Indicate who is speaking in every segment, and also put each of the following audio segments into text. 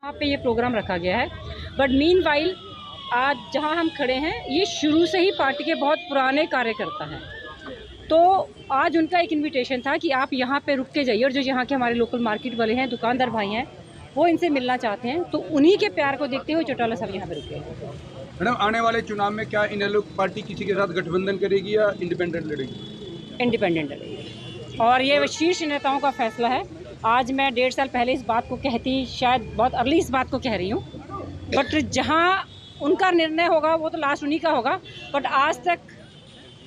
Speaker 1: वहाँ पे ये प्रोग्राम रखा गया है। बट मीनवाइल आज जहाँ हम खड़े हैं ये शुरू से ही पार्टी के बहुत पुराने कार्यकर्ता हैं, तो आज उनका एक इनविटेशन था कि आप यहाँ पे रुक के जाइए, और जो यहाँ के हमारे लोकल मार्केट वाले हैं, दुकानदार भाई हैं, वो इनसे मिलना चाहते हैं, तो उन्हीं के प्यार को देखते हुए चौटाला साहब यहाँ पे रुके हैं।
Speaker 2: मैडम, आने वाले चुनाव में क्या इनेलो पार्टी किसी के साथ गठबंधन करेगी या इंडिपेंडेंट लड़ेगी?
Speaker 1: इंडिपेंडेंट लड़ेगी, और ये शीर्ष नेताओं का फैसला है। आज मैं 1.5 साल पहले इस बात को कहती, शायद बहुत अर्ली इस बात को कह रही हूँ, बट जहाँ उनका निर्णय होगा वो तो लास्ट उन्हीं का होगा। बट आज तक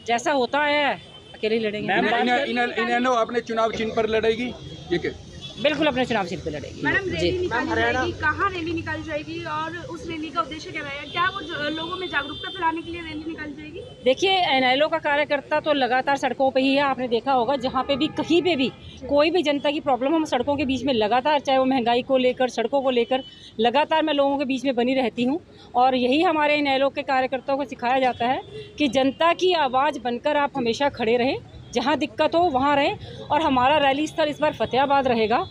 Speaker 1: जैसा होता है अकेले लड़ेंगे।
Speaker 2: इनेलो अपने चुनाव चिन्ह पर लड़ेगी, ये क्या?
Speaker 1: बिल्कुल अपने चुनाव चिन्ह पे लड़ेगी।
Speaker 3: मैडम, रैली निकाली जाएगी, कहाँ रैली निकाली जाएगी और उस रैली का उद्देश्य क्या रहेगा? क्या वो लोगों में जागरूकता फैलाने के लिए रैली निकाली जाएगी?
Speaker 1: देखिए, इनेलो का कार्यकर्ता तो लगातार सड़कों पे ही है। आपने देखा होगा जहाँ पे भी कहीं पे भी कोई भी जनता की प्रॉब्लम, हम सड़कों के बीच में लगातार, चाहे वो महंगाई को लेकर, सड़कों को लेकर, लगातार मैं लोगों के बीच में बनी रहती हूँ। और यही हमारे इनेलो के कार्यकर्ताओं को सिखाया जाता है कि जनता की आवाज़ बनकर आप हमेशा खड़े रहें, जहाँ दिक्कत हो वहाँ रहें। और हमारा रैली स्थल इस बार फतेहाबाद रहेगा,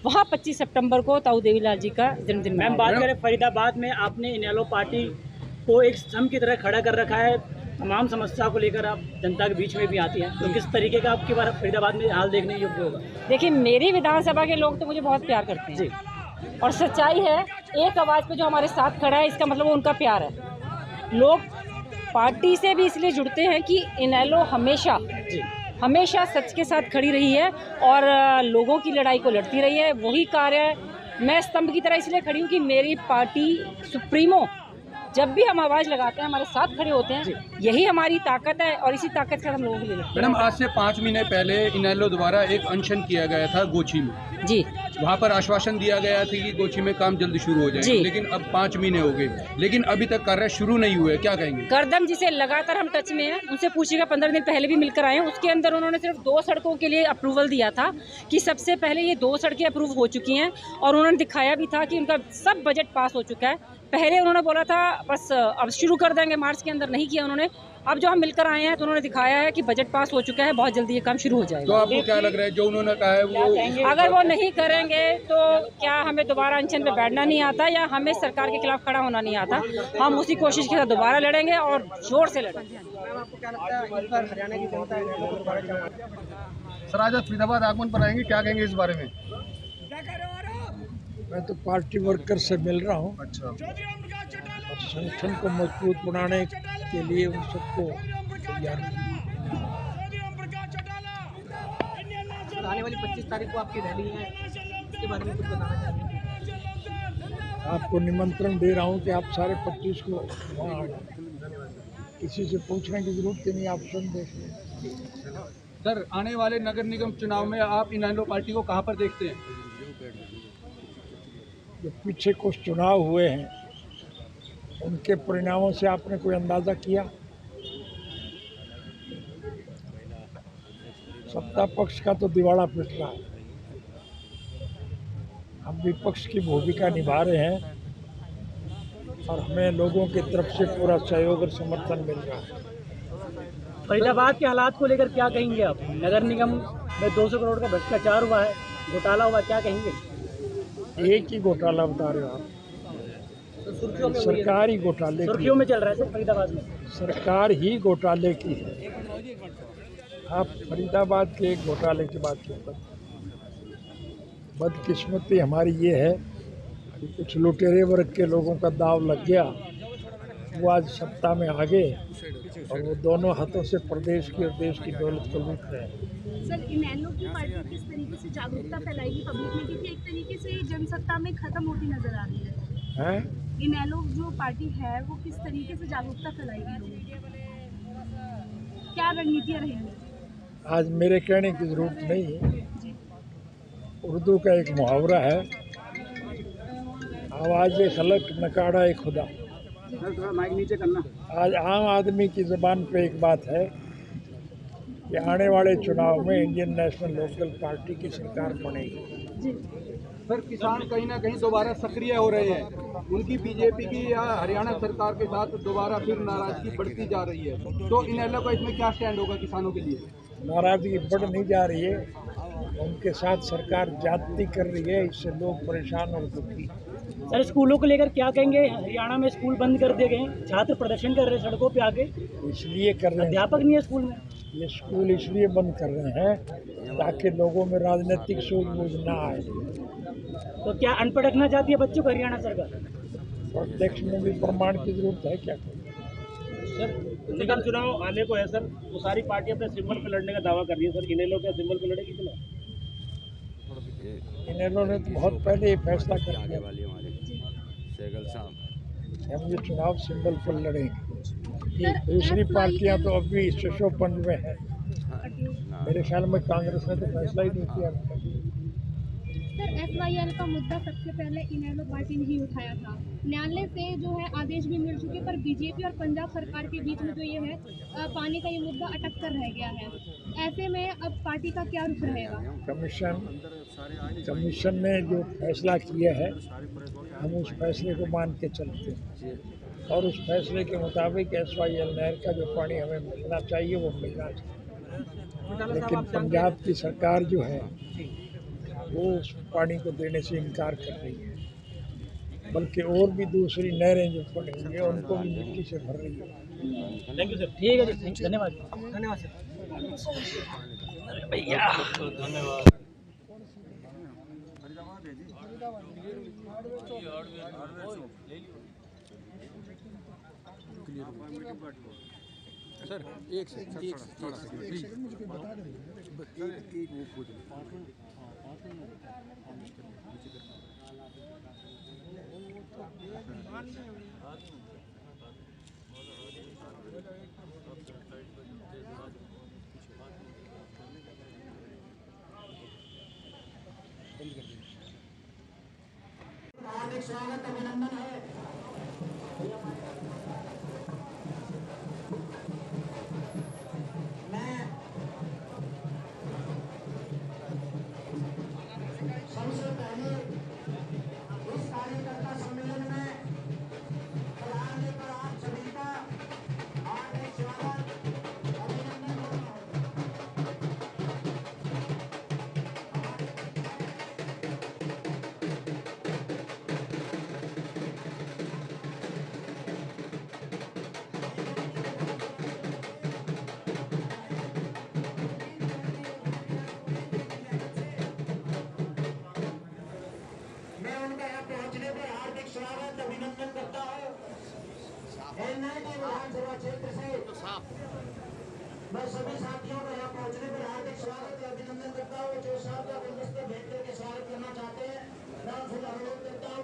Speaker 1: वहाँ 25 सितंबर को ताऊ देवीलाल जी का जन्मदिन।
Speaker 4: मैम, बात करें फरीदाबाद में, आपने इनेलो पार्टी को एक स्तंभ की तरह खड़ा कर रखा है। तमाम समस्या को लेकर आप जनता के बीच में भी आती हैं, तो किस तरीके का आपकी बार फरीदाबाद में हाल देखने योग्य होगा?
Speaker 1: देखिए, मेरी विधानसभा के लोग तो मुझे बहुत प्यार करते हैं, और सच्चाई है, एक आवाज़ पे जो हमारे साथ खड़ा है इसका मतलब वो उनका प्यार है। लोग पार्टी से भी इसलिए जुड़ते हैं कि इनेलो हमेशा सच के साथ खड़ी रही है और लोगों की लड़ाई को लड़ती रही है। वही कार्य मैं स्तंभ की तरह इसलिए खड़ी हूँ कि मेरी पार्टी सुप्रीमो जब भी हम आवाज़ लगाते हैं हमारे साथ खड़े होते हैं, यही हमारी ताकत है और इसी ताकत से हम लोगों के लिए लड़ते हैं।
Speaker 2: मैडम, आज से 5 महीने पहले इनेलो द्वारा एक अनशन किया गया था गोची में
Speaker 1: जी।
Speaker 2: वहाँ पर आश्वासन दिया गया था कि गोची में काम जल्द शुरू हो जाएगा, लेकिन अब 5 महीने हो गए, लेकिन अभी तक कार्य शुरू नहीं हुए, क्या कहेंगे?
Speaker 1: करदम जी से लगातार हम टच में हैं, उनसे पूछिएगा, 15 दिन पहले भी मिलकर आए हैं। उसके अंदर उन्होंने सिर्फ 2 सड़कों के लिए अप्रूवल दिया था कि सबसे पहले ये 2 सड़कें अप्रूव हो चुकी हैं, और उन्होंने दिखाया भी था कि उनका सब बजट पास हो चुका है। पहले उन्होंने बोला था बस अब शुरू कर देंगे मार्च के अंदर, नहीं किया उन्होंने। अब जो हम मिलकर आए हैं तो उन्होंने दिखाया है कि बजट पास हो चुका है, बहुत जल्दी ये काम शुरू हो जाएगा।
Speaker 2: तो आपको क्या लग रहा है जो उन्होंने कहा है वो
Speaker 1: अगर वो नहीं करेंगे तो क्या हमें दोबारा अनशन पे बैठना नहीं आता, या हमें सरकार के खिलाफ खड़ा होना नहीं आता? हम उसी कोशिश के साथ दोबारा लड़ेंगे और जोर से लड़ेंगे।
Speaker 2: सर, आज फरीदाबाद आगमन पर आएंगे, क्या कहेंगे इस बारे में?
Speaker 5: मैं तो पार्टी वर्कर से मिल रहा हूँ।
Speaker 2: अच्छा।
Speaker 5: और संगठन को मजबूत बनाने के लिए उन सबको तैयार
Speaker 4: आने वाली 25 तारीख को आपकी रैली है, इसके बारे में कुछ बताना चाहेंगे?
Speaker 5: आपको निमंत्रण दे रहा हूँ कि आप सारे 25 को वहाँ आ जाए। किसी से पूछने की जरूरत नहीं, आप स्वयं देख लें।
Speaker 2: सर, आने वाले नगर निगम चुनाव में आप इनेलो पार्टी को कहाँ पर देखते हैं?
Speaker 5: जो पीछे कुछ चुनाव हुए हैं उनके परिणामों से आपने कोई अंदाज़ा किया? सत्ता पक्ष का तो दिवाला पिट रहा है, हम विपक्ष की भूमिका निभा रहे हैं और हमें लोगों की तरफ से पूरा सहयोग और समर्थन मिल रहा है।
Speaker 4: फरीदाबाद के हालात को लेकर क्या कहेंगे आप? नगर निगम में 200 करोड़ का भ्रष्टाचार हुआ है, घोटाला हुआ, क्या कहेंगे?
Speaker 5: एक ही घोटाला बता रहे हो आप? सरकारी घोटाले
Speaker 4: सुर्खियों में चल रहा है सर फरीदाबाद में।
Speaker 5: सरकार ही घोटाले की है, आप फरीदाबाद के एक घोटाले की बात क्यों करते? बदकिस्मती हमारी ये है कि कुछ लुटेरे वर्ग के लोगों का दाव लग गया, वो आज सत्ता में आ गए और वो दोनों हाथों से प्रदेश की और देश की दौलत को लूट रहे हैं।
Speaker 3: सर, इनेलो की पार्टी किस तरीके से जागरूकता फैलाएगी पब्लिक में, क्योंकि एक तरीके से जनसत्ता में खत्म होती नजर आ रही है? इनेलो जो पार्टी है वो किस तरीके से जागरूकता फैलाएगी लोगों की? क्या रणनीतियाँ रहेंगी?
Speaker 5: आज मेरे कहने की जरूरत नहीं है। उर्दू का एक मुहावरा है, आवाज़ खलक नकाड़ा ए खुदा।
Speaker 4: माइक नीचे करना।
Speaker 5: आज आम आदमी की ज़बान पे एक बात है कि आने वाले चुनाव में इंडियन नेशनल लोकल पार्टी की सरकार बनेगी।
Speaker 2: सर, किसान कहीं ना कहीं दोबारा सक्रिय हो रहे हैं, उनकी बीजेपी की या हरियाणा सरकार के साथ दोबारा फिर नाराजगी बढ़ती जा रही है, तो इनेलो का इसमें क्या स्टैंड होगा किसानों के लिए?
Speaker 5: नाराजगी बढ़ नहीं जा रही है, उनके साथ सरकार जाति कर रही है, इससे लोग परेशान और दुखी।
Speaker 4: सर स्कूलों को लेकर क्या कहेंगे? हरियाणा में स्कूल बंद कर दिए गए हैं, छात्र प्रदर्शन कर रहे हैं सड़कों पे आके,
Speaker 5: इसलिए कर रहे हैं,
Speaker 4: अध्यापक नहीं है स्कूल में।
Speaker 5: ये स्कूल इसलिए बंद कर रहे हैं ताकि लोगों में राजनीतिक सूझबूझ ना आए।
Speaker 4: तो क्या अनपढ़ रखना चाहती है बच्चों को हरियाणा सरकार?
Speaker 5: प्रत्यक्ष में भी प्रमाण की जरूरत है क्या?
Speaker 6: सर निगम चुनाव आने को है सर, तो सारी पार्टी अपने सिंबल पे लड़ने का दावा कर रही है सर। इनेलो क्या सिंबल पे लड़ेगी चुनाव?
Speaker 5: इनेलो ने तो बहुत पहले ये फैसला कर लिया हम ये चुनाव सिंबल पर लड़ेंगे। दूसरी पार्टियां तो अभी शशोपंज में है। मेरे ख्याल में कांग्रेस ने तो फैसला ही नहीं किया।
Speaker 3: सर SYL का मुद्दा सबसे पहले इनेलो पार्टी ने ही उठाया था। न्यायालय से जो है आदेश भी मिल चुके, पर बीजेपी और पंजाब सरकार के बीच में जो ये है पानी का ये मुद्दा अटक कर रह गया है। ऐसे में अब पार्टी का क्या रुख रहेगा?
Speaker 5: कमीशन ने जो फैसला किया है हम उस फैसले को मान के चलते हैं और उस फैसले के मुताबिक SYL नहर का जो पानी हमें मिलना चाहिए वो मिलना चाहिए। लेकिन पंजाब की सरकार जो है वो उस पानी को देने से इनकार कर रही है, बल्कि और भी दूसरी नहरें जो पड़ी हुई है उनको भी मिट्टी से भर रही है।
Speaker 4: Thank you sir. ठीक है जी, धन्यवाद धन्यवाद सर। भैया धन्यवाद।
Speaker 2: सर एक सेकंड
Speaker 7: हार्दिक स्वागत अभिनंदन है। मैं सबसे पहले इस कार्यकर्ता सम्मेलन में प्रधान लेकर आप सभी का हार्दिक स्वागत अभिनंदन करता हूँ। मैं उनका यहाँ पहुँचने पर हार्दिक स्वागत अभिनंदन करता हूँ। विधानसभा क्षेत्र से मैं सभी साथियों का यहाँ पहुँचने पर हार्दिक स्वागत अभिनंदन करता हूँ। जो साहब का मंच पर बैठ करके स्वागत करना चाहते हैं मैं उनसे अनुरोध करता हूँ।